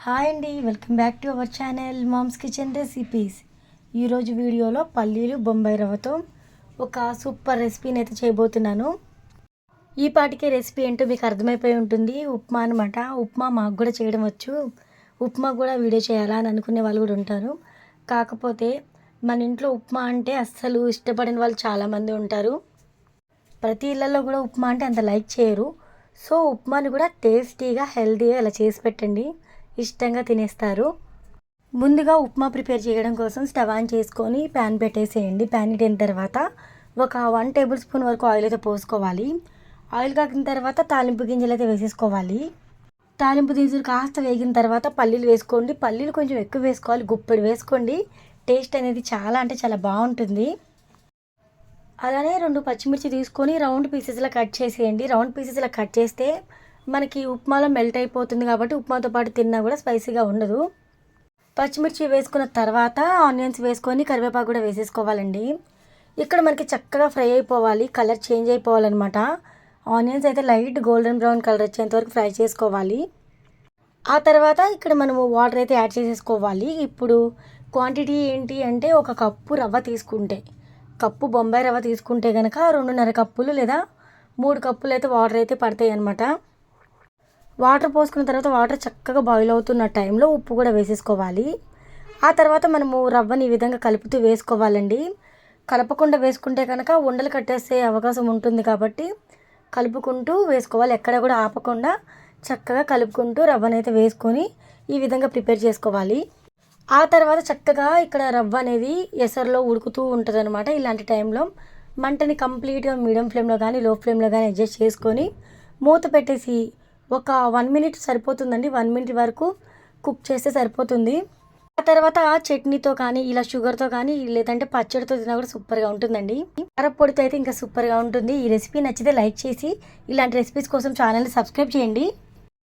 Hi అండి, welcome back to our channel mom's kitchen recipes. ఈరోజు వీడియోలో పల్లీలు బొంబాయి రవ్వతో ఒక సూపర్ రెసిపీని అయితే చేయబోతున్నాను. ఈ పాటికే రెసిపీ ఏంటో మీకు అర్థమైపోయి ఉంటుంది. ఉప్మా అనమాట. ఉప్మా మాకు కూడా చేయడం వచ్చు. ఉప్మా కూడా వీడియో చేయాలా అని అనుకునే వాళ్ళు కూడా ఉంటారు. కాకపోతే మన ఇంట్లో ఉప్మా అంటే అస్సలు ఇష్టపడిన వాళ్ళు చాలామంది ఉంటారు. ప్రతి ఇళ్ళల్లో కూడా ఉప్మా అంటే అంత లైక్ చేయరు. సో ఉప్మాని కూడా టేస్టీగా హెల్తీగా ఇలా చేసి పెట్టండి, ఇష్టంగా తినేస్తారు. ముందుగా ఉప్మా ప్రిపేర్ చేయడం కోసం స్టవ్ ఆన్ చేసుకొని ప్యాన్ పెట్టేసేయండి. ప్యాన్ హీట్ అయిన తర్వాత ఒక 1 టేబుల్ స్పూన్ వరకు ఆయిల్ అయితే పోసుకోవాలి. ఆయిల్ కాగిన తర్వాత తాలింపు గింజలు అయితే వేసేసుకోవాలి. తాలింపు గింజలు కాస్త వేగిన తర్వాత పల్లీలు వేసుకోండి. పల్లీలు కొంచెం ఎక్కువ వేసుకోవాలి, గుప్పెడు వేసుకోండి. టేస్ట్ అనేది చాలా అంటే చాలా బాగుంటుంది. అలానే 2 పచ్చిమిర్చి తీసుకొని రౌండ్ పీసెస్లా కట్ చేసేయండి. రౌండ్ పీసెస్లా కట్ చేస్తే మనకి ఉప్మాలో మెల్ట్ అయిపోతుంది కాబట్టి ఉప్మాతో పాటు తిన్నా కూడా స్పైసీగా ఉండదు. పచ్చిమిర్చి వేసుకున్న తర్వాత ఆనియన్స్ వేసుకొని కరివేపాకు కూడా వేసేసుకోవాలండి. ఇక్కడ మనకి చక్కగా ఫ్రై అయిపోవాలి, కలర్ చేంజ్ అయిపోవాలన్నమాట. ఆనియన్స్ అయితే లైట్ గోల్డెన్ బ్రౌన్ కలర్ వచ్చేంత వరకు ఫ్రై చేసుకోవాలి. ఆ తర్వాత ఇక్కడ మనము వాటర్ అయితే యాడ్ చేసేసుకోవాలి. ఇప్పుడు క్వాంటిటీ ఏంటి అంటే 1 కప్పు రవ్వ తీసుకుంటే, కప్పు బొంబాయి రవ్వ తీసుకుంటే కనుక 2.5 కప్పులు లేదా 3 కప్పులు అయితే వాటర్ అయితే పడతాయి అన్నమాట. వాటర్ పోసుకున్న తర్వాత వాటర్ చక్కగా బాయిల్ అవుతున్న టైంలో ఉప్పు కూడా వేసేసుకోవాలి. ఆ తర్వాత మనము రవ్వని ఈ విధంగా కలుపుతూ వేసుకోవాలండి. కలపకుండా వేసుకుంటే కనుక ఉండలు కట్టేసే అవకాశం ఉంటుంది కాబట్టి కలుపుకుంటూ వేసుకోవాలి. ఎక్కడ కూడా ఆపకుండా చక్కగా కలుపుకుంటూ రవ్వనైతే వేసుకొని ఈ విధంగా ప్రిపేర్ చేసుకోవాలి. ఆ తర్వాత చక్కగా ఇక్కడ రవ్వ అనేది ఎసరులో ఉడుకుతూ ఉంటుంది అనమాట. ఇలాంటి టైంలో మంటని కంప్లీట్గా మీడియం ఫ్లేమ్లో కానీ లో ఫ్లేమ్లో కానీ అడ్జస్ట్ చేసుకొని మూత పెట్టేసి ఒక 1 మినిట్ సరిపోతుందండి. 1 మినిట్ వరకు కుక్ చేస్తే సరిపోతుంది. ఆ తర్వాత చట్నీతో కానీ ఇలా షుగర్తో కానీ లేదంటే పచ్చడితో తిన్నా కూడా సూపర్గా ఉంటుందండి. కారపొడితో అయితే ఇంకా సూపర్గా ఉంటుంది. ఈ రెసిపీ నచ్చితే లైక్ చేసి ఇలాంటి రెసిపీస్ కోసం ఛానల్ని సబ్స్క్రైబ్ చేయండి.